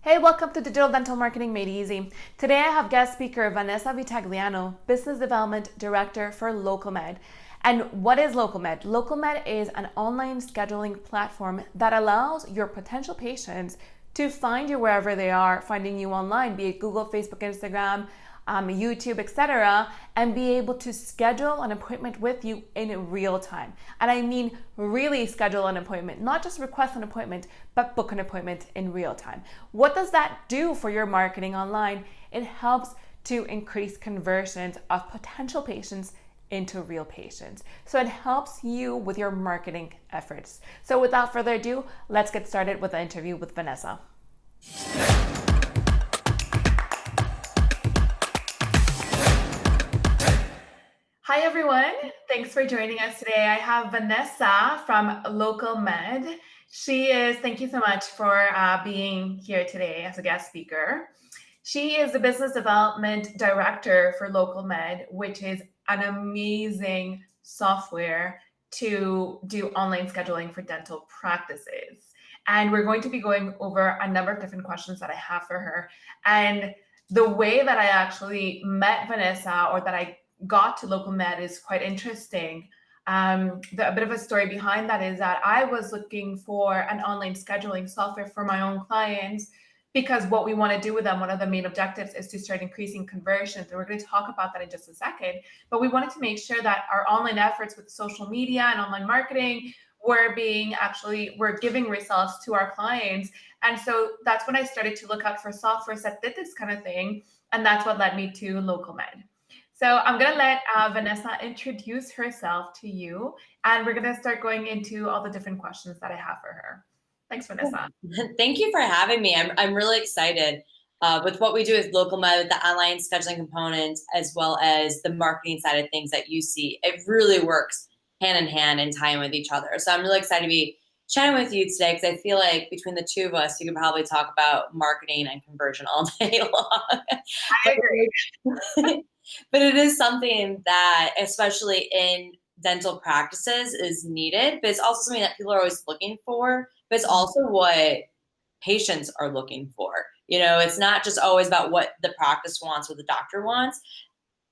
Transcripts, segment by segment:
Hey, welcome to Digital Dental Marketing Made Easy. Today I have guest speaker Vanessa Vitagliano, Business Development Director for LocalMed. And what is LocalMed? LocalMed is an online scheduling platform that allows your potential patients to find you wherever they are, finding you online, be it Google, Facebook, Instagram, YouTube, etc., and be able to schedule an appointment with you in real time. And I mean really schedule an appointment, not just request an appointment, but book an appointment in real time. What does that do for your marketing online? It helps to increase conversions of potential patients into real patients. So it helps you with your marketing efforts. So without further ado, let's get started with the interview with Vanessa. Hi everyone, thanks for joining us today. I have Vanessa from LocalMed. Thank you so much for being here today as a guest speaker. She is the Business Development Director for LocalMed, which is an amazing software to do online scheduling for dental practices. And we're going to be going over a number of different questions that I have for her. And the way that I actually met Vanessa, or that I got to LocalMed, is quite interesting. A bit of a story behind that is that I was looking for an online scheduling software for my own clients, because what we want to do with them, one of the main objectives, is to start increasing conversions. And we're going to talk about that in just a second. But we wanted to make sure that our online efforts with social media and online marketing were giving results to our clients. And so that's when I started to look out for softwares that did this kind of thing. And that's what led me to LocalMed. So I'm going to let Vanessa introduce herself to you, and we're going to start going into all the different questions that I have for her. Thanks, Vanessa. Thank you for having me. I'm really excited with what we do with LocalMed, with the online scheduling component, as well as the marketing side of things that you see. It really works hand in hand and tie in with each other. So I'm really excited to be chatting with you today, because I feel like between the two of us, you could probably talk about marketing and conversion all day long. I agree. But it is something that, especially in dental practices, is needed, but it's also something that people are always looking for, but it's also what patients are looking for. You know, it's not just always about what the practice wants or the doctor wants.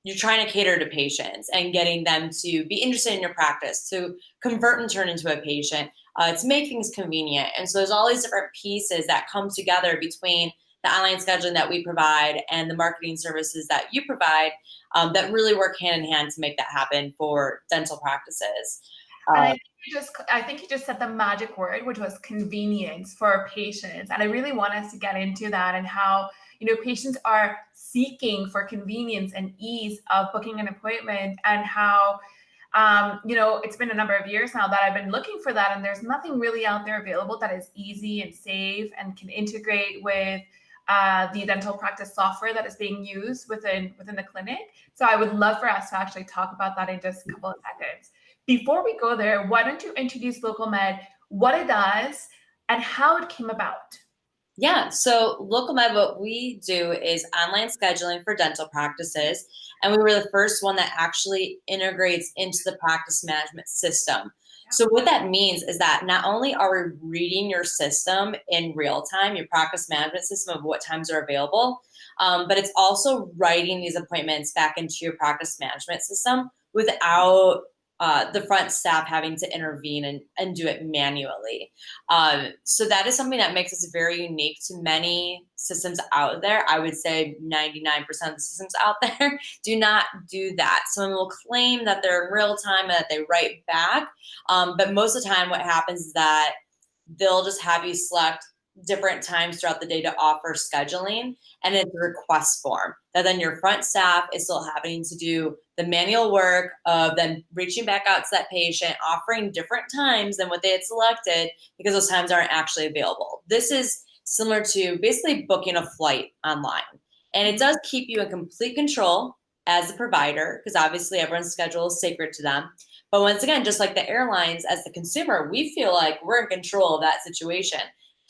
You're trying to cater to patients and getting them to be interested in your practice, to convert and turn into a patient, to make things convenient. And so there's all these different pieces that come together between the online scheduling that we provide and the marketing services that you provide, that really work hand in hand to make that happen for dental practices. And I think you just said the magic word, which was convenience for patients. And I really want us to get into that, and how, patients are seeking for convenience and ease of booking an appointment, and how, it's been a number of years now that I've been looking for that, and there's nothing really out there available that is easy and safe and can integrate with the dental practice software that is being used within the clinic. So I would love for us to actually talk about that in just a couple of seconds. Before we go there, why don't you introduce LocalMed, what it does, and how it came about? Yeah, so LocalMed, what we do is online scheduling for dental practices, and we were the first one that actually integrates into the practice management system. So what that means is that not only are we reading your system in real time, your practice management system of what times are available, but it's also writing these appointments back into your practice management system without the front staff having to intervene and do it manually. So that is something that makes us very unique to many systems out there. I would say 99% of the systems out there do not do that. Someone will claim that they're in real time and that they write back. But most of the time what happens is that they'll just have you select different times throughout the day to offer scheduling, and it's a request form that then your front staff is still having to do the manual work of then reaching back out to that patient, offering different times than what they had selected, because those times aren't actually available. This is similar to basically booking a flight online, and it does keep you in complete control as a provider, because obviously everyone's schedule is sacred to them. But once again, just like the airlines, as the consumer, we feel like we're in control of that situation.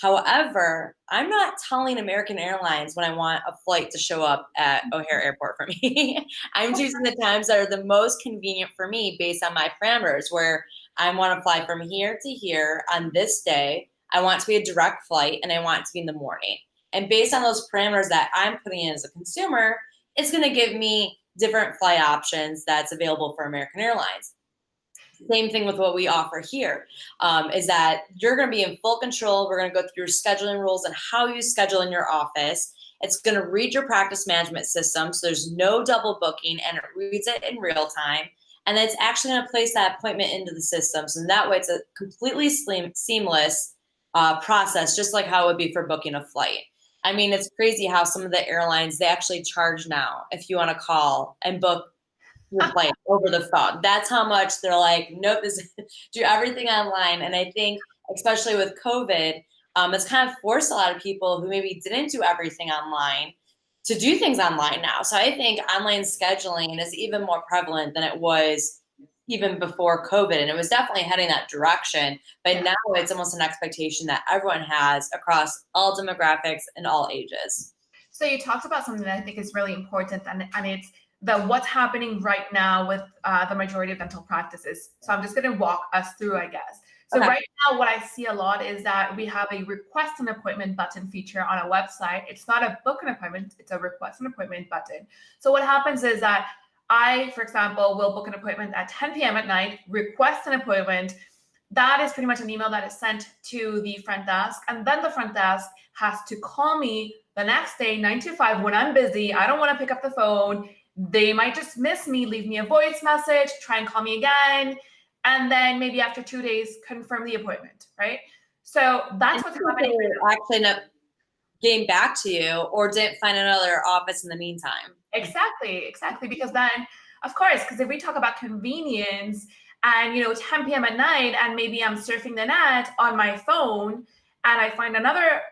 However, I'm not telling American Airlines when I want a flight to show up at O'Hare Airport for me. I'm choosing the times that are the most convenient for me based on my parameters, where I want to fly from here to here on this day. I want it to be a direct flight, and I want it to be in the morning. And based on those parameters that I'm putting in as a consumer, it's going to give me different flight options that's available for American Airlines. Same thing with what we offer here, is that you're going to be in full control. We're going to go through your scheduling rules and how you schedule in your office. It's going to read your practice management system, so there's no double booking, and it reads it in real time. And then it's actually going to place that appointment into the system. So that way it's a completely seamless process, just like how it would be for booking a flight. I mean, it's crazy how some of the airlines, they actually charge now if you want to call and book your flight over the phone. That's how much they're like, nope, do everything online. And I think, especially with COVID, it's kind of forced a lot of people who maybe didn't do everything online to do things online now. So I think online scheduling is even more prevalent than it was even before COVID. And it was definitely heading that direction. But now it's almost an expectation that everyone has across all demographics and all ages. So you talked about something that I think is really important, and it's what's happening right now with the majority of dental practices. So I'm just going to walk us through, I guess. So right now, what I see a lot is that we have a request an appointment button feature on a website. It's not a book an appointment, it's a request an appointment button. So what happens is that I, for example, will book an appointment at 10 p.m. at night, request an appointment. That is pretty much an email that is sent to the front desk. And then the front desk has to call me the next day, 9 to 5, when I'm busy. I don't want to pick up the phone. They might just miss me, leave me a voice message, try and call me again. And then maybe after 2 days, confirm the appointment, right? So that's what's happening. Actually end up getting back to you, or didn't find another office in the meantime. Exactly. Because then, of course, because if we talk about convenience and, 10 p.m. at night, and maybe I'm surfing the net on my phone and I find another,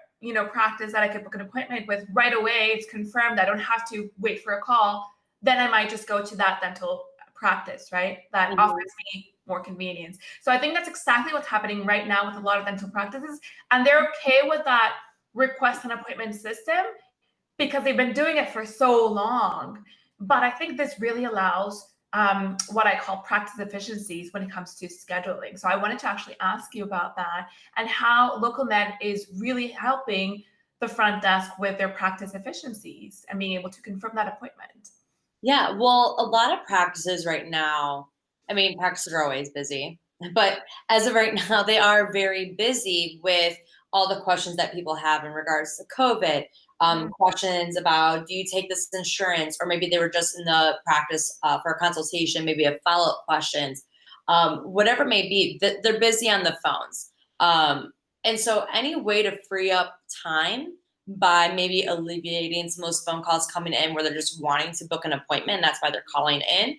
practice that I could book an appointment with right away, it's confirmed, I don't have to wait for a call, then I might just go to that dental practice, right? That offers me more convenience. So I think that's exactly what's happening right now with a lot of dental practices. And they're okay with that request an appointment system because they've been doing it for so long. But I think this really allows what I call practice efficiencies when it comes to scheduling. So I wanted to actually ask you about that and how LocalMed is really helping the front desk with their practice efficiencies and being able to confirm that appointment. Yeah, well, a lot of practices right now, I mean, practices are always busy, but as of right now, they are very busy with all the questions that people have in regards to COVID, questions about, do you take this insurance? Or maybe they were just in the practice for a consultation, maybe a follow-up questions, whatever it may be, they're busy on the phones. And so any way to free up time by maybe alleviating some of those phone calls coming in where they're just wanting to book an appointment, and that's why they're calling in.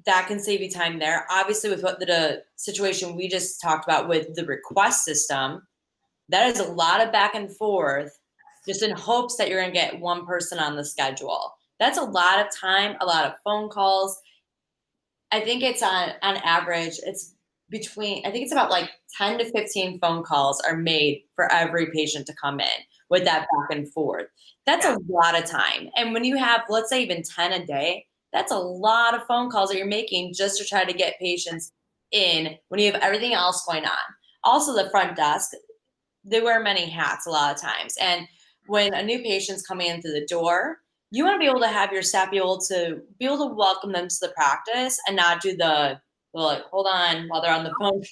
That can save you time there. Obviously, with what the situation we just talked about with the request system, that is a lot of back and forth just in hopes that you're going to get one person on the schedule. That's a lot of time, a lot of phone calls. I think it's on average, I think it's about like 10 to 15 phone calls are made for every patient to come in with that back and forth. That's a lot of time. And when you have, let's say even 10 a day, that's a lot of phone calls that you're making just to try to get patients in when you have everything else going on. Also, the front desk, they wear many hats a lot of times. And when a new patient's coming in through the door, you want to be able to have your staff be able to welcome them to the practice and not do like, hold on while they're on the phone.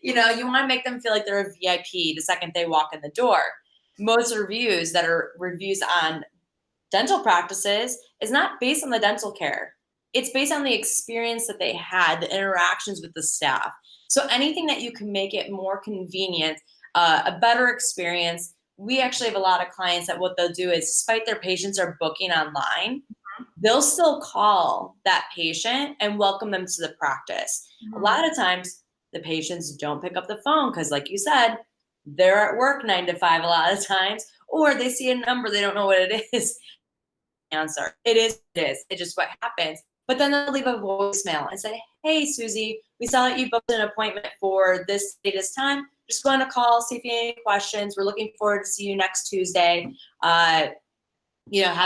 You want to make them feel like they're a VIP the second they walk in the door. Most reviews that are reviews on dental practices is not based on the dental care. It's based on the experience that they had, the interactions with the staff. So anything that you can make it more convenient, a better experience. We actually have a lot of clients that what they'll do is, despite their patients are booking online, they'll still call that patient and welcome them to the practice. A lot of times the patients don't pick up the phone because, like you said, they're at work 9 to 5 a lot of times, or they see a number, they don't know what it is. Answer. It is. It's just what happens. But then they'll leave a voicemail and say, hey, Susie, we saw that you booked an appointment for this day, this time. Just going to call, see if you have any questions. We're looking forward to see you next Tuesday. Have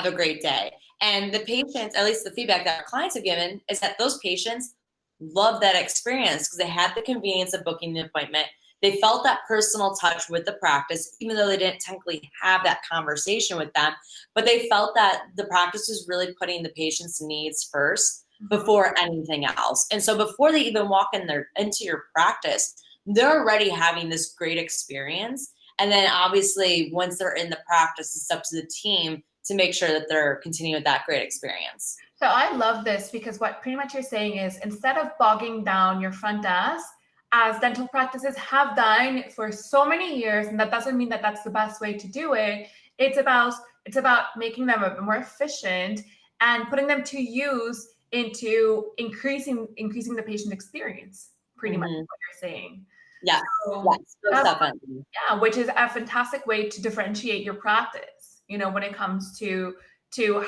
a great day. And the patients, at least the feedback that our clients have given, is that those patients love that experience because they had the convenience of booking the appointment. they felt that personal touch with the practice, even though they didn't technically have that conversation with them, but they felt that the practice was really putting the patient's needs first before anything else. And so before they even walk into your practice, they're already having this great experience. And then obviously once they're in the practice, it's up to the team to make sure that they're continuing with that great experience. So I love this because what pretty much you're saying is instead of bogging down your front desk, as dental practices have done for so many years, and that doesn't mean that that's the best way to do it. It's about making them a bit more efficient and putting them to use into increasing the patient experience. Pretty much what you're saying. Yeah, So, yes, definitely. yeah, which is a fantastic way to differentiate your practice. When it comes to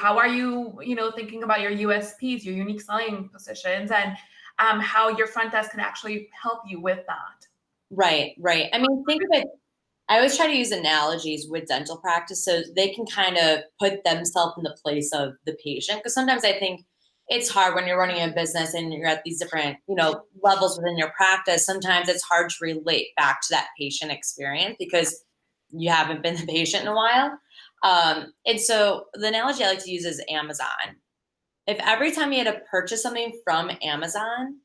how are you, thinking about your USPs, your unique selling positions, and how your front desk can actually help you with that. Right. I mean, think of it. I always try to use analogies with dental practice so they can kind of put themselves in the place of the patient. Because sometimes I think it's hard when you're running a business and you're at these different, levels within your practice. Sometimes it's hard to relate back to that patient experience because you haven't been the patient in a while. And so the analogy I like to use is Amazon. If every time you had to purchase something from Amazon,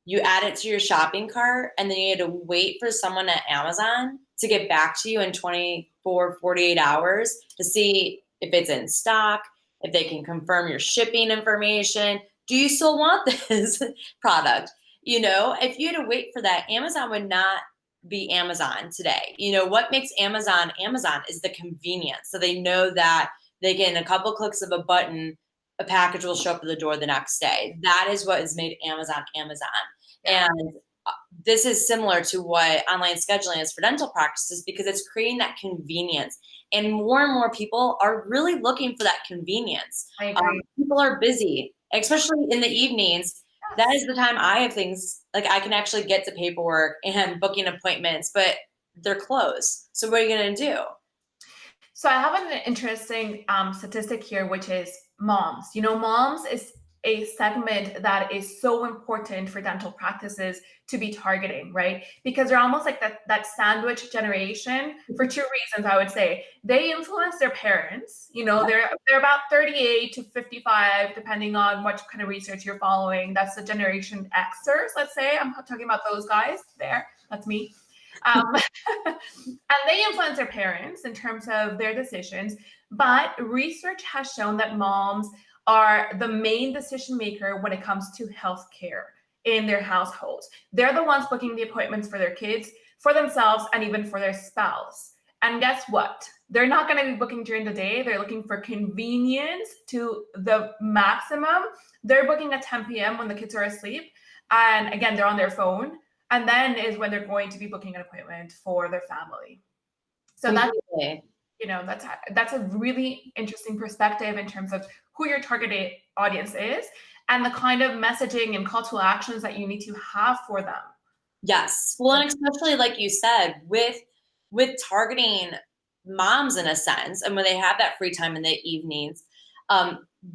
you add it to your shopping cart and then you had to wait for someone at Amazon to get back to you in 24, 48 hours to see if it's in stock, if they can confirm your shipping information. Do you still want this product? If you had to wait for that, Amazon would not be Amazon today. What makes Amazon is the convenience. So they know that they get in a couple clicks of a button, a package will show up at the door the next day. That is what has made Amazon. And this is similar to what online scheduling is for dental practices because it's creating that convenience. And more people are really looking for that convenience. I agree. People are busy, especially in the evenings. Yes. That is the time I have things like I can actually get to paperwork and booking appointments, but they're closed. So what are you going to do? So I have an interesting statistic here, which is moms. Moms is a segment that is so important for dental practices to be targeting, right? Because they're almost like that sandwich generation for two reasons, I would say. They influence their parents. They're about 38 to 55, depending on what kind of research you're following. That's the Generation Xers, let's say. I'm talking about those guys there. That's me. And they influence their parents in terms of their decisions. But research has shown that moms are the main decision maker when it comes to healthcare in their households. They're the ones booking the appointments for their kids, for themselves, and even for their spouse. And guess what? They're not going to be booking during the day. They're looking for convenience to the maximum. They're booking at 10 p.m. when the kids are asleep. And again, they're on their phone. And then is when they're going to be booking an appointment for their family. So that's a really interesting perspective in terms of who your targeted audience is and the kind of messaging and call to actions that you need to have for them. Yes. Well, and especially like you said, with targeting moms in a sense, and when they have that free time in the evenings,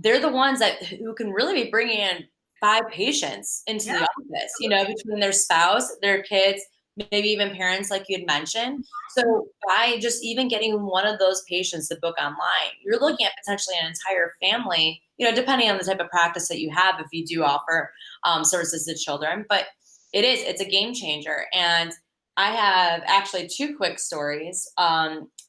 they're the ones who can really be bringing in 5 patients into the office, between their spouse, their kids, maybe even parents, like you had mentioned. So by just even getting one of those patients to book online, you're looking at potentially an entire family, depending on the type of practice that you have, if you do offer services to children. But it's a game changer. And I have actually 2 quick stories,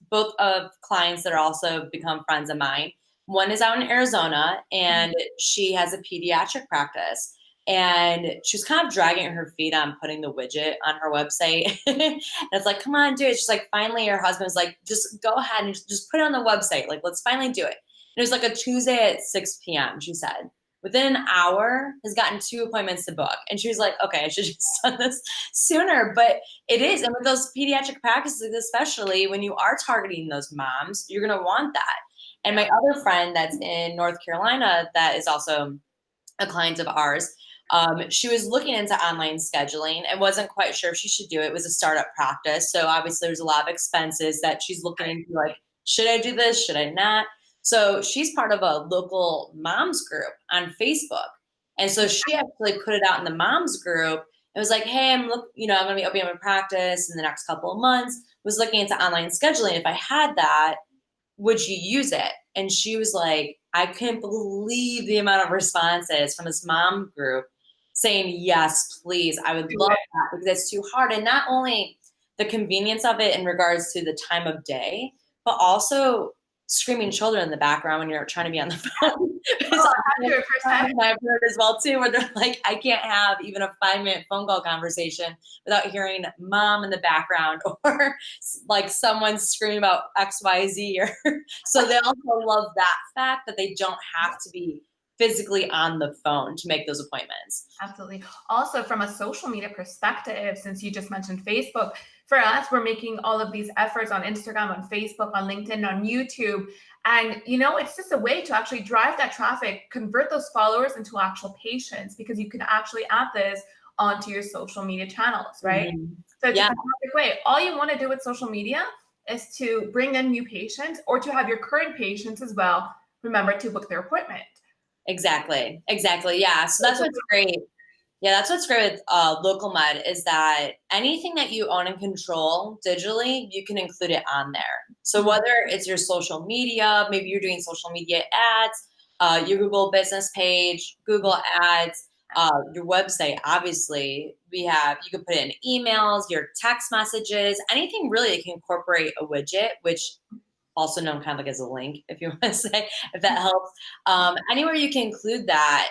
both of clients that are also become friends of mine. One is out in Arizona, and she has a pediatric practice. And she was kind of dragging her feet on putting the widget on her website. And it's like, come on, do it. She's like, finally, her husband's like, just go ahead and just put it on the website. Like, let's finally do it. And it was like a Tuesday at 6 p.m., she said. Within an hour, has gotten 2 appointments to book. And she was like, okay, I should have just done this sooner. But it is. And with those pediatric practices, especially when you are targeting those moms, you're going to want that. And my other friend that's in North Carolina that is also a client of ours, she was looking into online scheduling and wasn't quite sure if she should do it. It was a startup practice. So obviously there's a lot of expenses that she's looking into, like, should I do this? Should I not? So she's part of a local moms group on Facebook. And so she actually put it out in the moms group It was like, hey, I'm I'm going to be opening up a practice in the next couple of months. Was looking into online scheduling. If I had that, would you use it? And she was like, I couldn't believe the amount of responses from this mom group saying, yes, please, I would love that because it's too hard. And not only the convenience of it in regards to the time of day, but also screaming children in the background when you're trying to be on the phone. I've heard as well too, where they're like, I can't have even a 5-minute phone call conversation without hearing mom in the background or like someone screaming about XYZ. Or so they also love that fact that they don't have to be physically on the phone to make those appointments. Absolutely. Also, from a social media perspective, since you just mentioned Facebook, for us, we're making all of these efforts on Instagram, on Facebook, on LinkedIn, on YouTube. And, it's just a way to actually drive that traffic, convert those followers into actual patients, because you can actually add this onto your social media channels, right? Mm-hmm. So it's a fantastic way. All you want to do with social media is to bring in new patients, or to have your current patients as well remember to book their appointment. Exactly. Yeah. So that's what's great. Yeah, that's what's great with LocalMed is that anything that you own and control digitally, you can include it on there. So whether it's your social media, maybe you're doing social media ads, your Google business page, Google ads, your website, obviously, you can put in emails, your text messages, anything really that can incorporate a widget, which also known kind of like as a link, if you want to say, if that helps. Anywhere you can include that,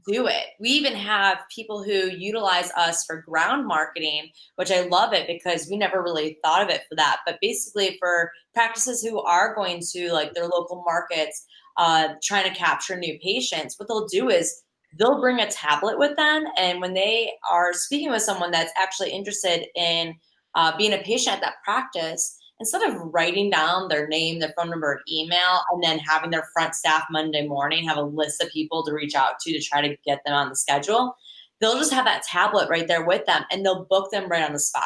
do it. We even have people who utilize us for ground marketing, which I love it because we never really thought of it for that. But basically for practices who are going to like their local markets, trying to capture new patients, what they'll do is they'll bring a tablet with them. And when they are speaking with someone that's actually interested in being a patient at that practice, instead of writing down their name, their phone number, and email, and then having their front staff Monday morning have a list of people to reach out to try to get them on the schedule, they'll just have that tablet right there with them and they'll book them right on the spot.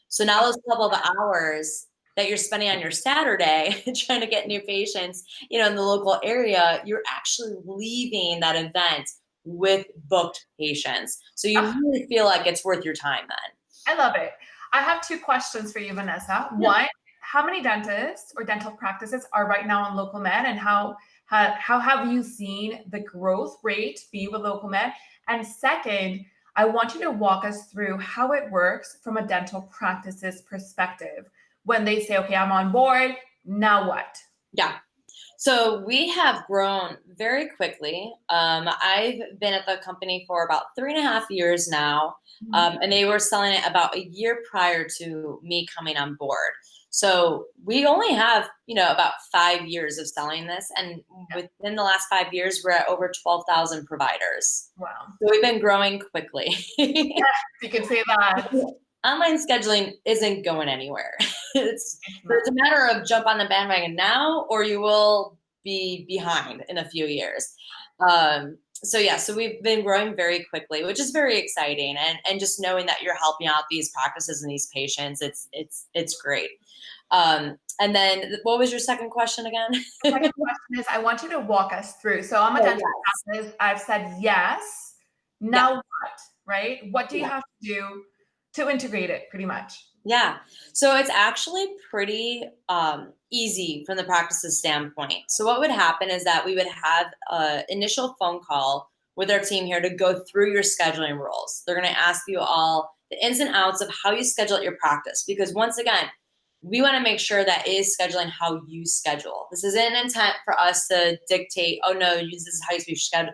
So now those couple of hours that you're spending on your Saturday trying to get new patients, in the local area, you're actually leaving that event with booked patients. So you really feel like it's worth your time then. I love it. I have 2 questions for you, Vanessa. Yeah. One, how many dentists or dental practices are right now on LocalMed, and how have you seen the growth rate be with LocalMed? And second, I want you to walk us through how it works from a dental practice's perspective. When they say, okay, I'm on board, now what? Yeah. So we have grown very quickly. I've been at the company for about 3.5 years now, and they were selling it about a year prior to me coming on board. So we only have, about 5 years of selling this, and within the last 5 years, we're at over 12,000 providers. Wow. So we've been growing quickly. Yes, you can say that. Online scheduling isn't going anywhere. It's a matter of jump on the bandwagon now, or you will be behind in a few years. So we've been growing very quickly, which is very exciting, and just knowing that you're helping out these practices and these patients, it's great. And then what was your second question again? The second question is, I want you to walk us through. So I'm a dental practice. I've said yes. Now what, right? What do you have to do to integrate it, pretty much? Yeah. So it's actually pretty easy from the practice's standpoint. So what would happen is that we would have an initial phone call with our team here to go through your scheduling rules. They're going to ask you all the ins and outs of how you schedule at your practice, because once again, we want to make sure that it is scheduling how you schedule. This isn't an intent for us to dictate, oh no, this is how you should schedule.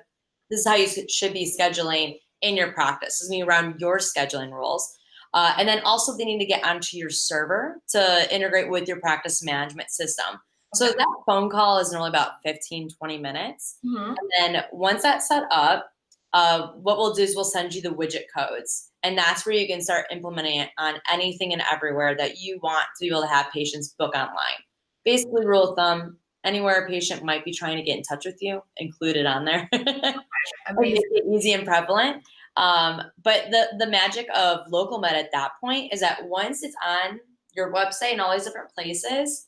This is how you should be scheduling in your practice. This is going to be around your scheduling rules. And then also they need to get onto your server to integrate with your practice management system. Okay. So that phone call is normally about 15, 20 minutes. And then once that's set up, what we'll do is we'll send you the widget codes. And that's where you can start implementing it on anything and everywhere that you want to be able to have patients book online. Basically, rule of thumb, anywhere a patient might be trying to get in touch with you, include it on there. Make it easy and prevalent. But the magic of LocalMed at that point is that once it's on your website and all these different places,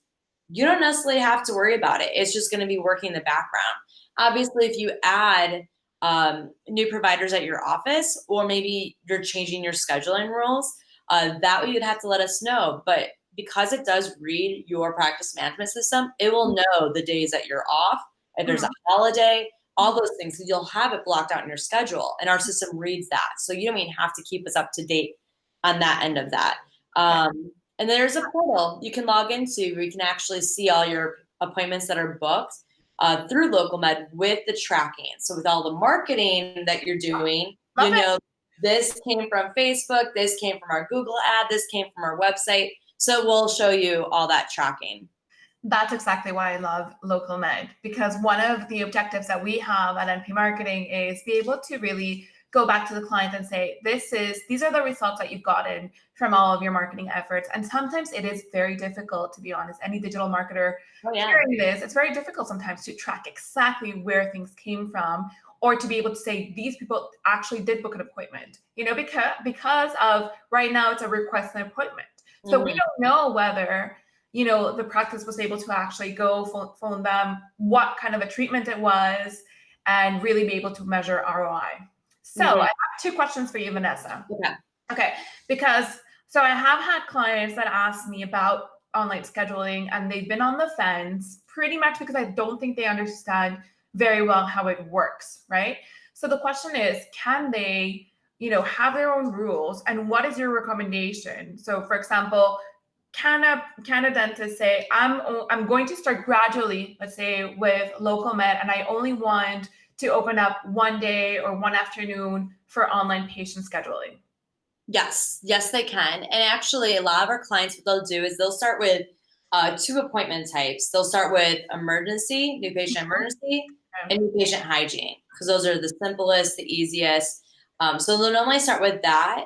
you don't necessarily have to worry about it. It's just going to be working in the background. Obviously, if you add new providers at your office, or maybe you're changing your scheduling rules, that way you'd have to let us know. But because it does read your practice management system, it will know the days that you're off, if there's a holiday, all those things. So you'll have it blocked out in your schedule, and our system reads that. So you don't even have to keep us up to date on that end of that. And there's a portal you can log into where you can actually see all your appointments that are booked through LocalMed with the tracking. So with all the marketing that you're doing, you know, this came from Facebook, this came from our Google ad, this came from our website. So we'll show you all that tracking. That's exactly why I love LocalMed, because one of the objectives that we have at NP Marketing is be able to really go back to the client and say, these are the results that you've gotten from all of your marketing efforts. And sometimes it is very difficult, to be honest. Any digital marketer hearing this, it's very difficult sometimes to track exactly where things came from, or to be able to say these people actually did book an appointment, you know, because of right now it's a request an appointment. So we don't know whether, you know, the practice was able to actually go phone them what kind of a treatment it was and really be able to measure ROI. So I have two questions for you, Vanessa. Okay, because so I have had clients that ask me about online scheduling, and they've been on the fence pretty much because I don't think they understand very well how it works, right? So the question is, can they, you know, have their own rules, and what is your recommendation? So for example, can a dentist say, I'm going to start gradually, let's say with LocalMed, and I only want to open up one day or one afternoon for online patient scheduling? Yes, they can. And actually, a lot of our clients, what they'll do is they'll start with two appointment types. They'll start with emergency, new patient emergency, and new patient hygiene, because those are the simplest, the easiest. So they'll normally start with that.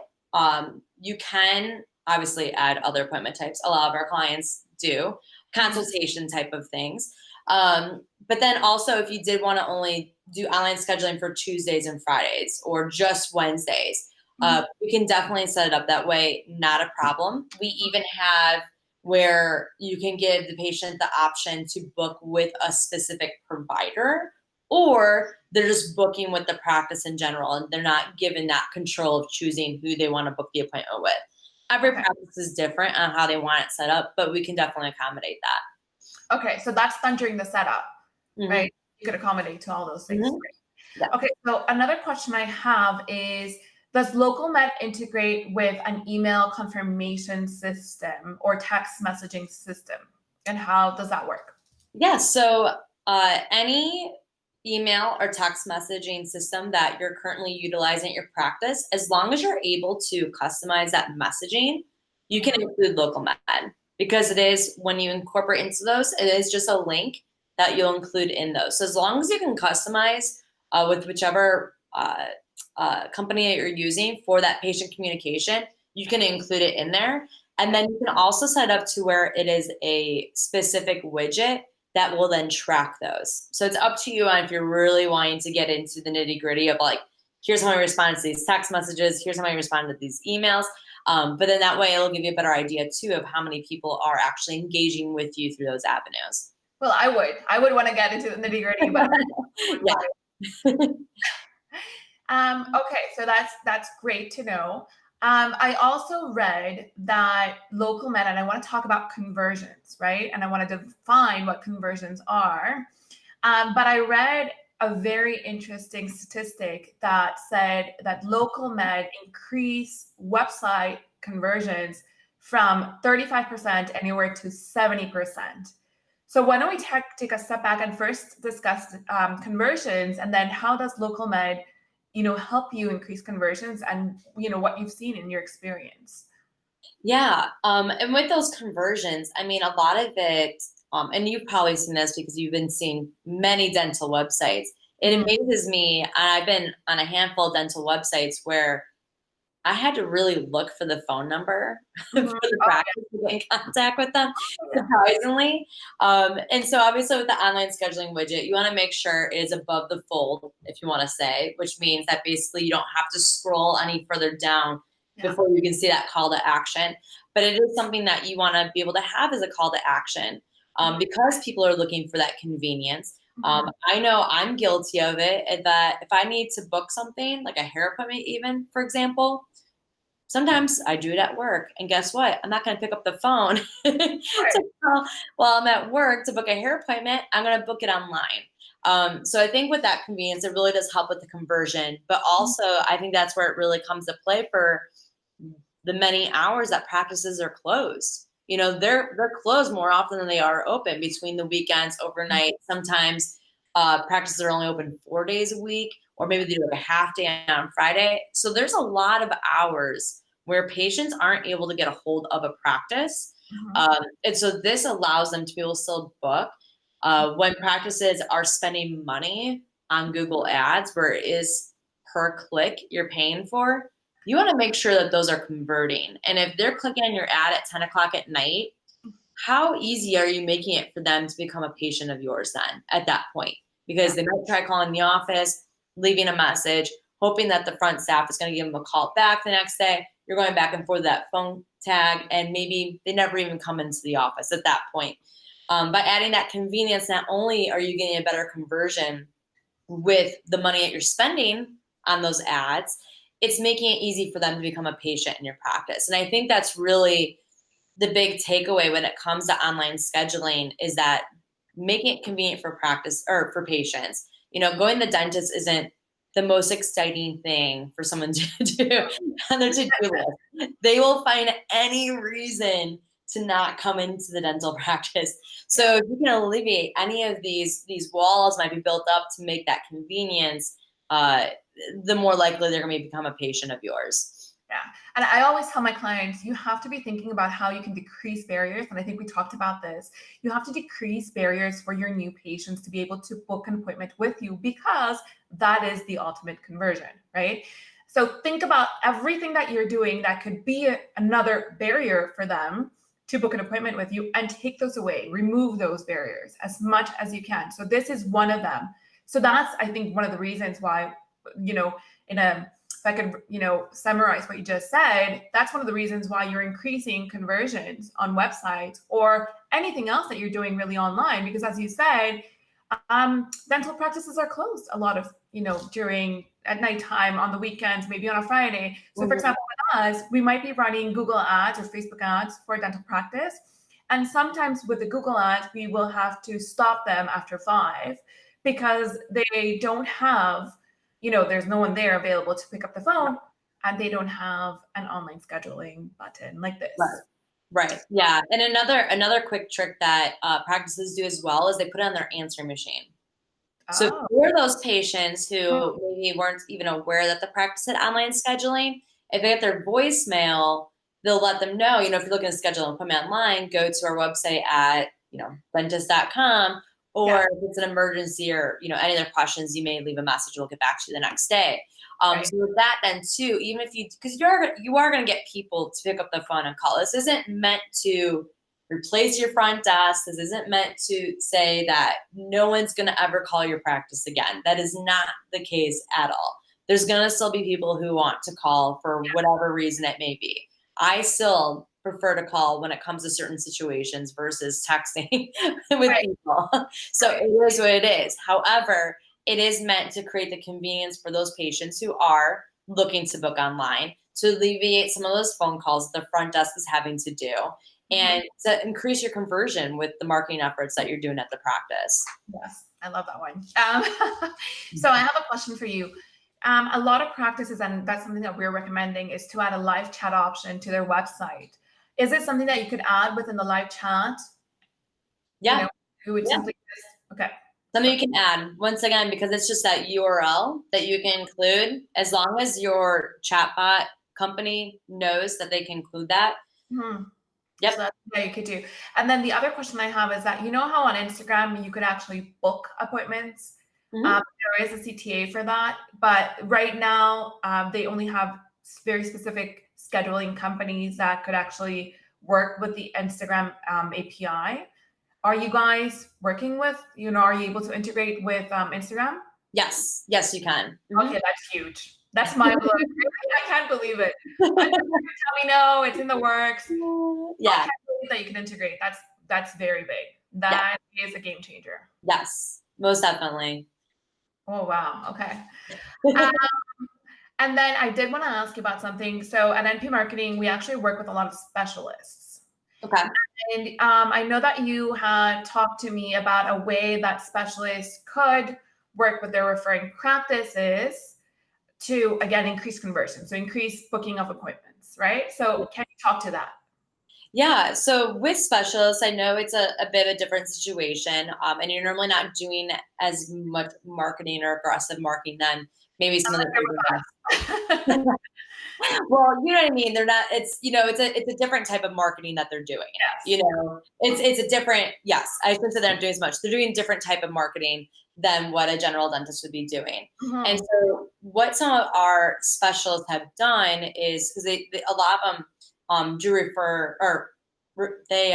You can obviously add other appointment types. A lot of our clients do consultation type of things. But then also, if you did want to only do online scheduling for Tuesdays and Fridays, or just Wednesdays, we can definitely set it up that way. Not a problem. We even have where you can give the patient the option to book with a specific provider, or they're just booking with the practice in general, and they're not given that control of choosing who they want to book the appointment with. Every practice is different on how they want it set up, but we can definitely accommodate that. Okay, so that's done during the setup, right? You could accommodate to all those things. Okay, so another question I have is, does LocalMed integrate with an email confirmation system or text messaging system? And how does that work? Yeah, so any email or text messaging system that you're currently utilizing at your practice, as long as you're able to customize that messaging, you can include LocalMed, because it is, when you incorporate into those, it is just a link that you'll include in those. So as long as you can customize with whichever company that you're using for that patient communication, you can include it in there. And then you can also set up to where it is a specific widget that will then track those. So it's up to you on if you're really wanting to get into the nitty gritty of like, here's how I respond to these text messages, here's how I respond to these emails. But then that way it'll give you a better idea too of how many people are actually engaging with you through those avenues. Well, I would want to get into the nitty gritty, but okay, so that's great to know. I also read that LocalMed, and I want to talk about conversions, right? And I want to define what conversions are. But I read a very interesting statistic that said that LocalMed increased website conversions from 35% anywhere to 70%. So why don't we take a step back and first discuss conversions, and then how does LocalMed, you know, help you increase conversions, and you know what you've seen in your experience? Yeah, and with those conversions, I mean, a lot of it, and you've probably seen this because you've been seeing many dental websites. It amazes me, and I've been on a handful of dental websites where I had to really look for the phone number for the practice to get in contact with them, surprisingly. And so obviously with the online scheduling widget, you want to make sure it is above the fold, if you want to say, which means that basically you don't have to scroll any further down before you can see that call to action. But it is something that you want to be able to have as a call to action, because people are looking for that convenience. Mhm. I know I'm guilty of it, that if I need to book something, like a hair appointment even, for example, sometimes I do it at work. And guess what? I'm not going to pick up the phone Right. to call while I'm at work to book a hair appointment. I'm going to book it online. So I think with that convenience, it really does help with the conversion. But also, I think that's where it really comes to play for the many hours that practices are closed. They're closed more often than they are open between the weekends, overnight. Sometimes practices are only open 4 days a week, or maybe they do like a half day on Friday. So there's a lot of hours where patients aren't able to get a hold of a practice. Mhm. And so this allows them to be able to still book. When practices are spending money on Google Ads, where it is per click you're paying for, you want to make sure that those are converting. And if they're clicking on your ad at 10 o'clock at night, how easy are you making it for them to become a patient of yours then at that point? Because Yeah. they might try calling the office, leaving a message, hoping that the front staff is going to give them a call back the next day. You're going back and forth that phone tag, and maybe they never even come into the office at that point. By adding that convenience, not only are you getting a better conversion with the money that you're spending on those ads, it's making it easy for them to become a patient in your practice. And I think that's really the big takeaway when it comes to online scheduling, is that making it convenient for practice or for patients. Going to the dentist isn't the most exciting thing for someone to do on their to-do list. They will find any reason to not come into the dental practice. So if you can alleviate any of these walls might be built up to make that convenience, uh, the more likely they're going to become a patient of yours. Yeah. And I always tell my clients, you have to be thinking about how you can decrease barriers. And I think we talked about this. You have to decrease barriers for your new patients to be able to book an appointment with you, because that is the ultimate conversion, right? So think about everything that you're doing that could be another barrier for them to book an appointment with you, and take those away, remove those barriers as much as you can. So this is one of them. So that's, I think, one of the reasons why, in a if I could, summarize what you just said, that's one of the reasons why you're increasing conversions on websites or anything else that you're doing really online. Because as you said, dental practices are closed a lot of, during at nighttime, on the weekends, maybe on a Friday. So for example, with us, we might be running Google ads or Facebook ads for a dental practice. And sometimes with the Google ads, we will have to stop them after 5 because they don't have, there's no one there available to pick up the phone, and they don't have an online scheduling button like Right. this. Right. Yeah. And another quick trick that practices do as well is they put it on their answering machine. So Oh, for those patients who maybe weren't even aware that the practice had online scheduling, if they get their voicemail, they'll let them know, if you're looking to schedule an appointment online, go to our website at, dentist.com, yeah, or if it's an emergency or, any other questions, you may leave a message. We'll get back to you the next day. right. So with that then too, even if because you are going to get people to pick up the phone and call. This isn't meant to replace your front desk. This isn't meant to say that no one's going to ever call your practice again. That is not the case at all. There's going to still be people who want to call for whatever reason it may be. I still prefer to call when it comes to certain situations versus texting with Right. people. So Right. it is what it is. However, it is meant to create the convenience for those patients who are looking to book online, to alleviate some of those phone calls that the front desk is having to do, Mhm. and to increase your conversion with the marketing efforts that you're doing at the practice. Yes, I love that one. So I have a question for you. A lot of practices, and that's something that we're recommending, is to add a live chat option to their website. Is it something that you could add within the live chat? You Yeah, know, who would yeah. simply okay. Something you can add, once again, because it's just that URL that you can include, as long as your chatbot company knows that they can include that. Hmm. So Yep. that's what you could do. And then the other question I have is that, how on Instagram you could actually book appointments. Hmm. There is a CTA for that, but right now they only have very specific scheduling companies that could actually work with the Instagram API. Are you guys working with, are you able to integrate with Instagram? Yes, yes, you can. Okay, that's huge. That's mind blowing. Really, I can't believe it. I just tell me no, it's in the works. I Yeah, can't believe that you can integrate. That's very big. yeah, That is a game changer. yes. Most definitely. Oh, wow. Okay. Um, and then I did want to ask you about something. So at NP Marketing, we actually work with a lot of specialists. Okay. And I know that you had talked to me about a way that specialists could work with their referring practices to, again, increase conversion, so increase booking of appointments, right? So can you talk to that? Yeah, so with specialists, I know it's a bit of a different situation, and you're normally not doing as much marketing or aggressive marketing than maybe some of the bigger ones. Well, you know what I mean. They're not. It's it's a different type of marketing that they're doing. Yes. It's a different. Yes, I shouldn't say they're not doing as much. They're doing different type of marketing than what a general dentist would be doing. And Mhm. so, what some of our specialists have done is because a lot of them do refer or they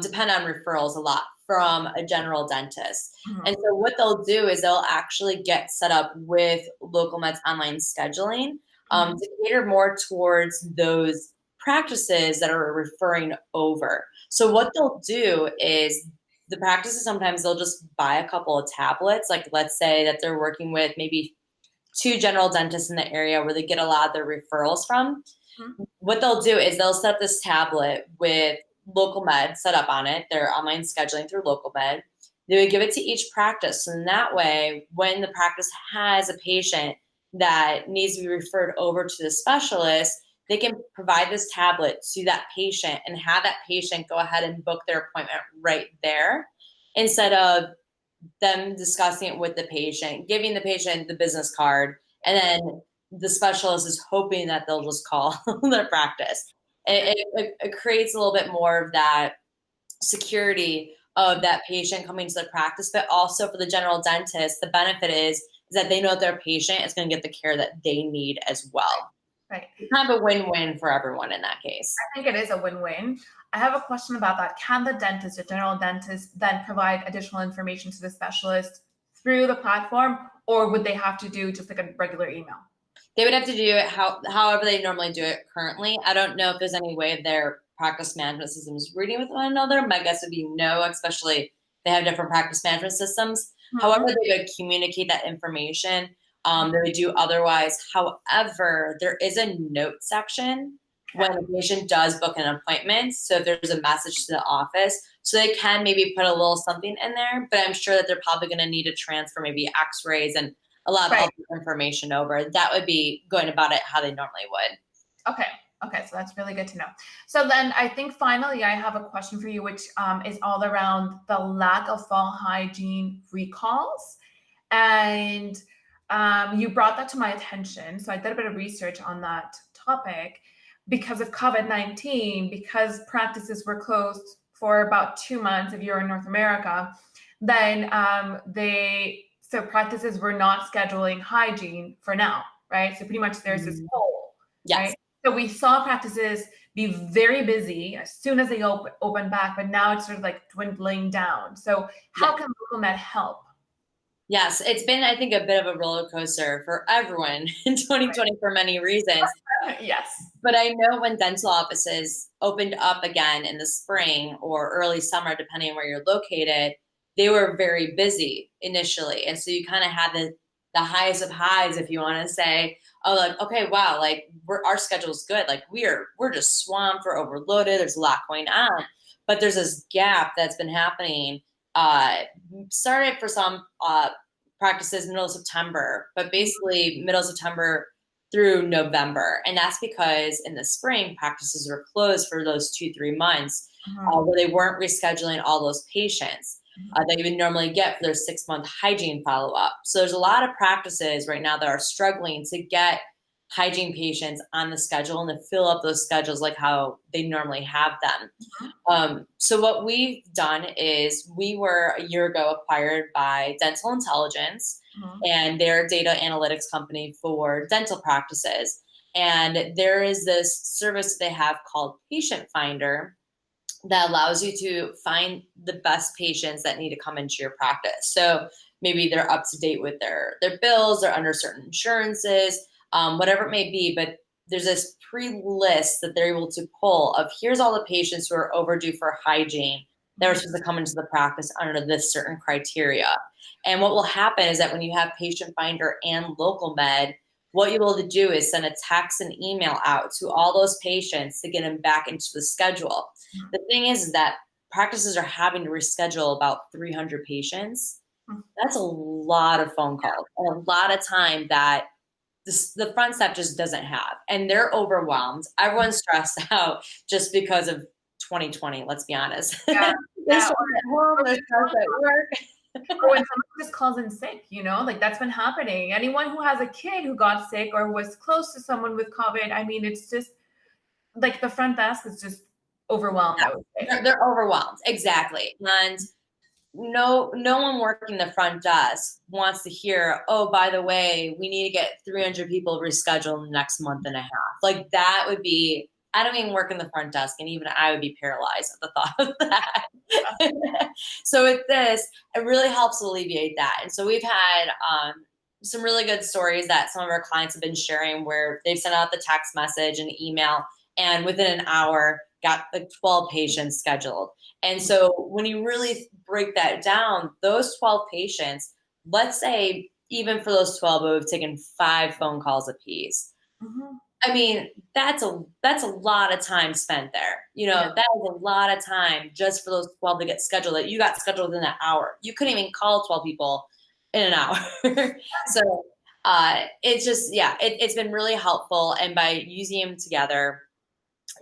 depend on referrals a lot from a general dentist. Mhm. And so what they'll do is they'll actually get set up with LocalMed's online scheduling Mhm. to cater more towards those practices that are referring over. So what they'll do is the practices sometimes they'll just buy a couple of tablets. Like let's say that they're working with maybe two general dentists in the area where they get a lot of their referrals from. Mhm. What they'll do is they'll set up this tablet with LocalMed set up on it, their online scheduling through LocalMed. They would give it to each practice. And that way, when the practice has a patient that needs to be referred over to the specialist, they can provide this tablet to that patient and have that patient go ahead and book their appointment right there instead of them discussing it with the patient, giving the patient the business card, and then the specialist is hoping that they'll just call their practice. It creates a little bit more of that security of that patient coming to the practice, but also for the general dentist, the benefit is that they know their patient is going to get the care that they need as well. Right. It's kind of a win-win for everyone in that case. I think it is a win-win. I have a question about that. Can the dentist, the general dentist, then provide additional information to the specialist through the platform, or would they have to do just like a regular email? They would have to do it however they normally do it currently. I don't know if there's any way their practice management systems reading with one another. My guess would be no, especially they have different practice management systems. However, Mhm. they would communicate that information. They would do otherwise. However, there is a note section when a patient does book an appointment. So if there's a message to the office, so they can maybe put a little something in there, but I'm sure that they're probably going to need to transfer maybe x-rays and a lot of Right. other information over. That would be going about it how they normally would. Okay. Okay. So that's really good to know. So then I think finally I have a question for you, which is all around the lack of fall hygiene recalls. And you brought that to my attention. So I did a bit of research on that topic because of COVID-19, because practices were closed for about 2 months if you're in North America, then so practices were not scheduling hygiene for now, right? So pretty much there's this hole, Yes. right? So we saw practices be very busy as soon as they open back, but now it's sort of like dwindling down. So Yeah. how can LocalMed help? Yes. It's been, I think, a bit of a roller coaster for everyone in 2020 for many reasons. Yes. But I know when dental offices opened up again in the spring or early summer, depending on where you're located, they were very busy initially. And so you kind of had the highest of highs, if you want to say, oh, like, okay, wow, like our schedule's good. Like we're just swamped, we're overloaded, there's a lot going on. But there's this gap that's been happening. Started for some practices middle of September, but basically middle of September through November. And that's because in the spring, practices were closed for those 2-3 months where they weren't rescheduling all those patients that you would normally get for their 6-month hygiene follow up. So there's a lot of practices right now that are struggling to get hygiene patients on the schedule and to fill up those schedules like how they normally have them. So what we've done is we were a year ago acquired by Dental Intelligence, and their data analytics company for dental practices. And there is this service they have called Patient Finder that allows you to find the best patients that need to come into your practice. So maybe they're up to date with their bills, they're under certain insurances, whatever it may be, but there's this pre-list that they're able to pull of here's all the patients who are overdue for hygiene. that are supposed to come into the practice under this certain criteria. And what will happen is that when you have Patient Finder and LocalMed, what you're able to do is send a text and email out to all those patients to get them back into the schedule. The thing is that practices are having to reschedule about 300 patients. That's a lot of phone calls and a lot of time that the front staff just doesn't have. And they're overwhelmed. Everyone's stressed out just because of 2020, let's be honest. Yeah. They're stressed at home, they're stressed at work. Or when someone just calls in sick, like that's been happening. Anyone who has a kid who got sick or was close to someone with COVID, I mean, it's just like the front desk is just overwhelmed, I would say. They're overwhelmed, exactly. And no one working the front desk wants to hear, oh, by the way, we need to get 300 people rescheduled in the next month and a half. Like that would be, I don't even work in the front desk, and even I would be paralyzed at the thought of that. So with this, it really helps alleviate that. And so we've had some really good stories that some of our clients have been sharing where they've sent out the text message and email, and within an hour got like 12 patients scheduled. And so when you really break that down, those 12 patients, let's say even for those 12, it would have taken 5 phone calls apiece. Mm-hmm. I mean, that's a lot of time spent there. That is a lot of time just for those 12 to get scheduled. That you got scheduled in an hour. You couldn't even call 12 people in an hour. So it's just, it's been really helpful. And by using them together,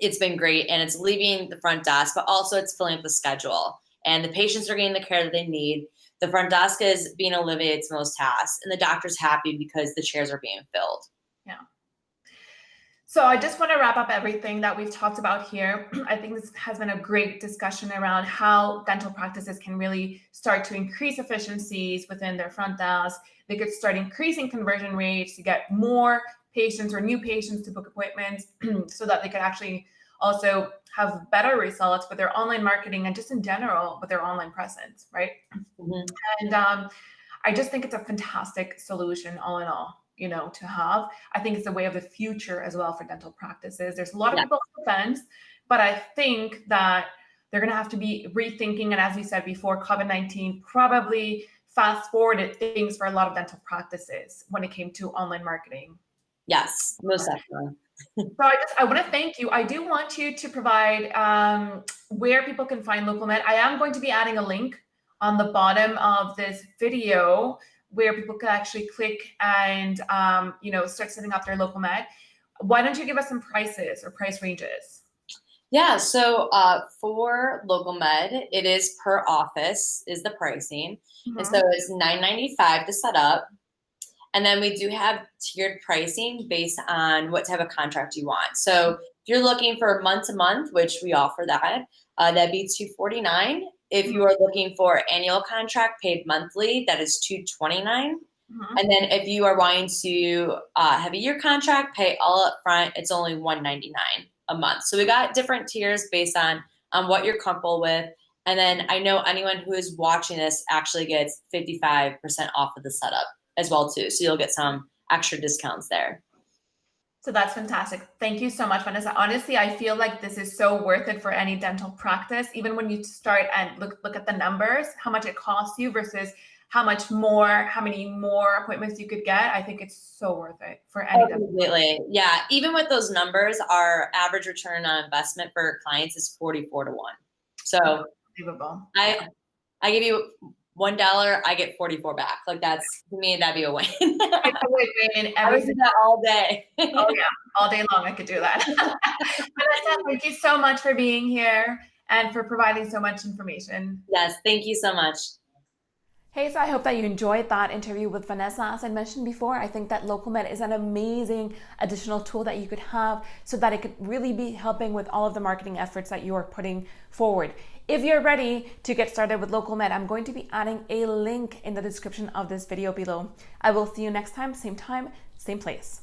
it's been great. And it's leaving the front desk, but also it's filling up the schedule. And the patients are getting the care that they need. The front desk is being alleviated to most tasks. And the doctor's happy because the chairs are being filled. Yeah. So I just want to wrap up everything that we've talked about here. I think this has been a great discussion around how dental practices can really start to increase efficiencies within their front desk. They could start increasing conversion rates to get more patients or new patients to book appointments so that they could actually also have better results with their online marketing and just in general with their online presence, right? Mm-hmm. And I just think it's a fantastic solution all in all. To have. I think it's the way of the future as well for dental practices. There's a lot of people on the fence, but I think that they're going to have to be rethinking. And as we said before, COVID-19 probably fast forwarded things for a lot of dental practices when it came to online marketing. Yes, most definitely. So I want to thank you. I do want you to provide where people can find LocalMed. I am going to be adding a link on the bottom of this video where people can actually click and, start setting up their LocalMed. Why don't you give us some prices or price ranges? Yeah, so for LocalMed, it is per office is the pricing. Mm-hmm. And so it's $9.95 to set up. And then we do have tiered pricing based on what type of contract you want. So if you're looking for month to month, which we offer that, that'd be $249. If you are looking for annual contract paid monthly, that is $229. Mm-hmm. And then if you are wanting to have a year contract, pay all up front, it's only $199 a month. So we got different tiers based on what you're comfortable with. And then I know anyone who is watching this actually gets 55% off of the setup as well too. So you'll get some extra discounts there. So that's fantastic. Thank you so much, Vanessa. Honestly, I feel like this is so worth it for any dental practice. Even when you start and look at the numbers, how much it costs you versus how many more appointments you could get. I think it's so worth it for any dental practice. Completely. Yeah. Even with those numbers, our average return on investment for clients is 44 to 1. So unbelievable. I give you $1, I get 44 back. Like that's, to me, that'd be a win. It's a win-win. I would do that all day. Oh yeah, all day long I could do that. Vanessa, thank you so much for being here and for providing so much information. Yes, thank you so much. Hey, so I hope that you enjoyed that interview with Vanessa. As I mentioned before, I think that LocalMed is an amazing additional tool that you could have so that it could really be helping with all of the marketing efforts that you are putting forward. If you're ready to get started with LocalMed, I'm going to be adding a link in the description of this video below. I will see you next time, same place.